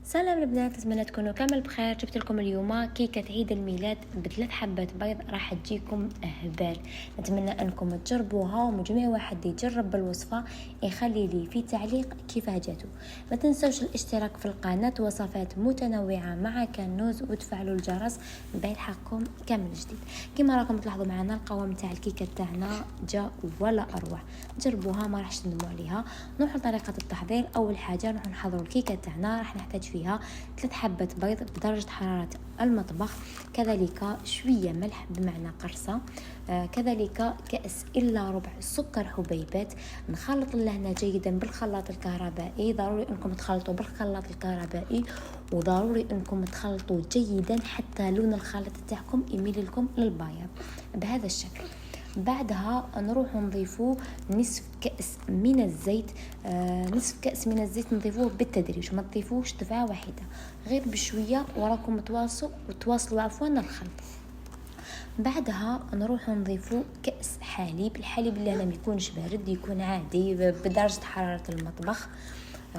سلام البنات، نتمنى تكونوا كامل بخير. جبت لكم اليوم كيكه عيد الميلاد ب3 حبات بيض، راح تجيكم هبال. نتمنى انكم تجربوها، ومجمع واحد يجرب بالوصفه يخلي لي في تعليق كيف جاتو. ما تنسوش الاشتراك في القناه، وصفات متنوعه مع كنوز، وتفعلوا الجرس باش يلحقكم كامل جديد. كما راكم تلاحظوا معنا القوام تاع الكيكه تاعنا جا ولا اروع. جربوها ما راحش تندموا عليها. نروح لطريقه التحضير. اول حاجه نروح نحضروا الكيكه تاعنا. راح نحتاج فيها 3 حبات بيض بدرجة حرارة المطبخ، كذلك شوية ملح بمعنى قرصة، كذلك كأس إلا ربع سكر حبيبات. نخلط اللهنا جيدا بالخلاط الكهربائي. ضروري انكم تخلطوا بالخلاط الكهربائي، وضروري انكم تخلطوا جيدا حتى لون الخليط تاعكم يميل لكم للبياض بهذا الشكل. بعدها نروح نضيفوا نصف كأس من الزيت. نصف كأس من الزيت نضيفوه بالتدريج، ما تضيفوش دفعة واحدة، غير بشوية وراكم تواصلوا الخلط. بعدها نروح نضيفوا كأس حليب. الحليب اللي ما يكونش بارد، يكون عادي بدرجة حرارة المطبخ.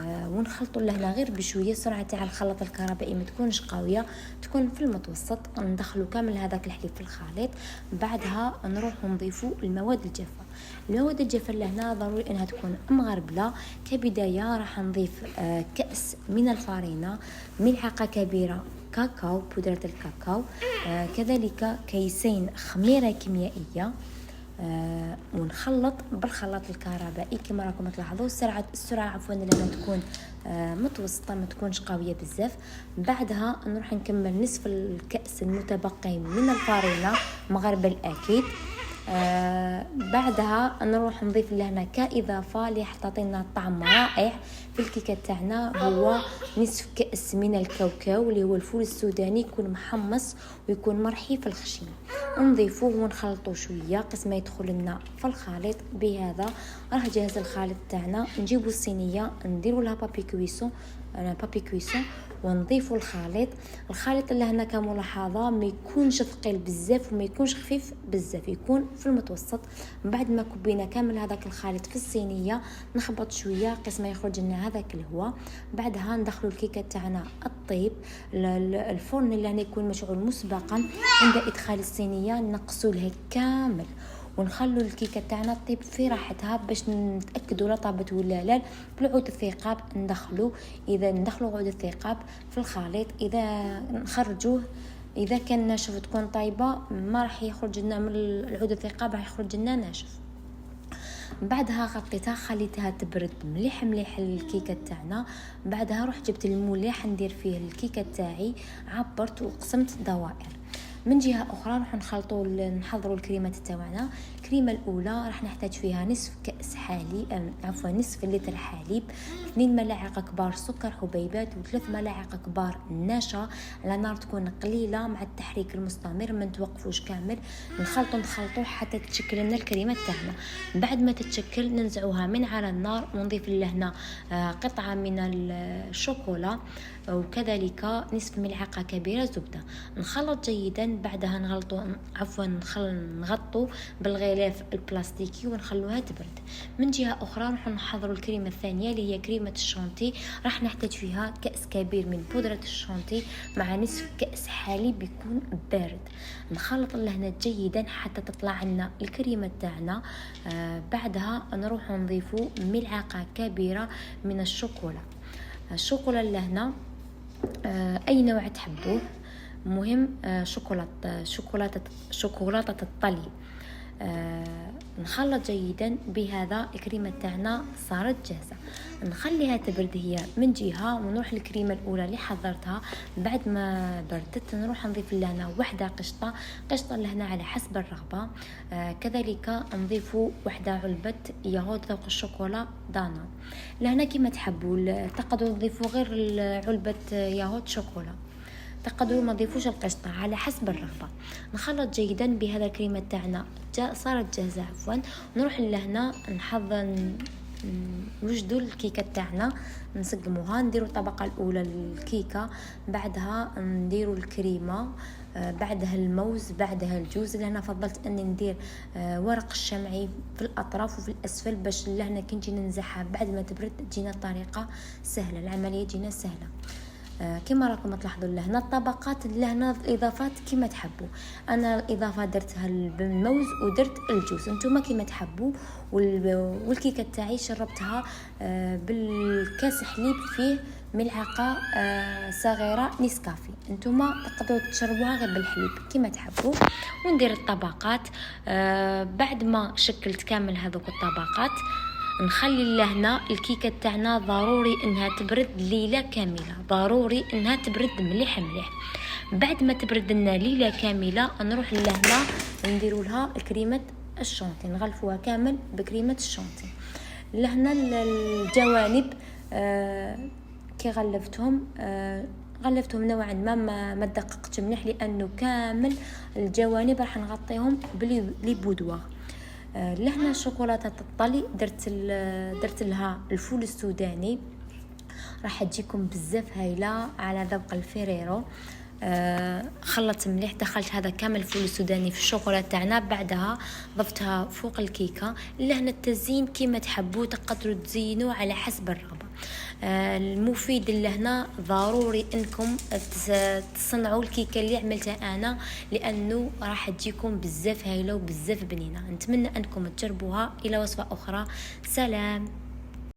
ونخلطوا لهنا غير بشويه. السرعه تاع الخلاط الكهربائي ما تكونش قويه، تكون في المتوسط. ندخلوا كامل هذاك الحليب في الخليط. بعدها نروح نضيفوا المواد الجافه. المواد الجافه لهنا ضروري انها تكون مغربله. كبدايه راح نضيف كأس من الفارينه، ملعقه كبيره كاكاو، بودرة الكاكاو، كذلك كيسين خميره كيميائيه. ونخلط بالخلاط الكهربائي. كما راكم تلاحظوا السرعه لما تكون متوسطه، ما تكونش قويه بزاف. بعدها نروح نكمل نصف الكأس المتبقي من الفارينه، مغربل اكيد. بعدها نروح نضيف لهنا كإضافة اللي تعطينا طعم رائع في الكيكه تاعنا، هو نصف كأس من الكاوكاو اللي هو الفول السوداني، يكون محمص ويكون مرحي في الخشين. نضيفوه ونخلطوه شويه قس ما يدخل لنا في الخليط. بهذا راه جاهز الخليط تاعنا. نجيبوا الصينيه نديروا لها بابي كويسون ونضيفوا الخليط اللي هنا كملاحظه ما يكونش ثقيل بزاف وما يكونش خفيف بزاف، يكون في المتوسط. بعد ما كبينا كامل هذاك الخليط في الصينيه، نخبط شويه قس ما يخرج لنا هذاك الهواء. بعدها ندخلوا الكيكه تاعنا الطيب. الفرن اللي هنا يكون مشعول مسبقا. عند ادخال الصينيه نقصوا لها كامل، ونخلوا الكيكه تاعنا طيب في راحتها باش نتاكدوا لا طابت ولا لا. بالعود الثقاب ندخلوا عود الثقاب في الخليط. اذا نخرجوه اذا كان ناشف تكون طيبه، ما راح يخرج لنا من العود الثقاب، راح يخرج لنا ناشف. بعدها غطيتها خليتها تبرد مليح الكيكه تاعنا. بعدها رحت جبت الملح ندير فيه الكيكه تاعي، عبرت وقسمت دوائر. من جهه اخرى راح نحضروا الكريمات تاعنا. الكريمه الاولى راح نحتاج فيها نصف كأس حليب، نصف لتر حليب، 2 ملاعق كبار سكر حبيبات، و3 ملاعق كبار نشا على نار تكون قليله، مع التحريك المستمر ما نتوقفوش كامل. نخلطوا حتى تتشكل لنا الكريمه تاعنا. بعد ما تتشكل ننزعوها من على النار ونضيف لهنا قطعه من الشوكولا، وكذلك نصف ملعقه كبيره زبده. نخلط جيدا. بعدها نغطوا بالغلاف البلاستيكي ونخلوها تبرد. من جهه اخرى نروح نحضروا الكريمه الثانيه اللي هي كريمه الشونتي. راح نحتاج فيها كأس كبير من بودره الشونتي مع نصف كأس حليب يكون بارد. نخلط لهنا جيدا حتى تطلع لنا الكريمه تاعنا. بعدها نروح نضيفوا ملعقه كبيره من الشوكولا لهنا اي نوع تحبوه، مهم شوكولاتة الطلي. نخلط جيدا. بهذا الكريمه تاعنا صارت جاهزه. نخليها تبرد هي من جهه، ونروح للكريمه الاولى اللي حضرتها. بعد ما بردت نروح نضيف لهنا واحده قشطه لهنا على حسب الرغبه. كذلك نضيفوا واحده علبه ياغورت ذوق الشوكولا دانا. لهنا كما تحبوا، تقدروا تضيفوا غير علبه ياغورت شوكولا، تقدروا ما تضيفوش القشطه على حسب الرغبه. نخلط جيدا. بهذا الكريمه تاعنا صارت جاهزه. نروح لهنا نوجدوا الكيكه تاعنا، نسقموها. نديروا الطبقه الاولى للكيكه، بعدها نديروا الكريمه، بعدها الموز، بعدها الجوز. لهنا فضلت اني ندير ورق الشمعي في الاطراف وفي الاسفل باش لهنا كي نجي ننزعها بعد ما تبرد تجينا الطريقه سهله، العمليه تجينا سهله. كما راكم تلاحظوا لهنا الطبقات، لهنا الاضافات كما تحبوا. انا الاضافه درتها بالموز ودرت الجوز، نتوما كما تحبوا. والكيكه تاعي شربتها بالكاس حليب فيه ملعقه صغيره نسكافي، نتوما تقدروا تشربوها غير بالحليب كما تحبوا. وندير الطبقات. بعد ما شكلت كامل هذوك الطبقات نخلي لهنا الكيكه تاعنا ضروري انها تبرد ليله كامله، ضروري انها تبرد مليح مليح. بعد ما تبرد لنا ليله كامله نروح لهنا نديروا لها كريمه الشونتي، نغلفوها كامل بكريمه الشونتي. لهنا الجوانب كي غلفتهم نوعا ما دققت مليح، لانه كامل الجوانب راح نغطيهم بلي بودوار. لهنا شوكولاته الطلي درت لها الفول السوداني، راح تجيكم بزاف هايله على ذوق الفيريرو. خلطت مليح، دخلت هذا كامل الفول السوداني في الشوكولاته تاعنا، بعدها ضفتها فوق الكيكه. لهنا التزيين كما تحبوا، تقدروا تزينوا على حسب الرغبه. المفيد لهنا ضروري انكم تصنعوا الكيكه اللي عملتها انا، لانه راح تجيكم بزاف هايله وبزاف بنينه. نتمنى انكم تجربوها. الى وصفه اخرى، سلام.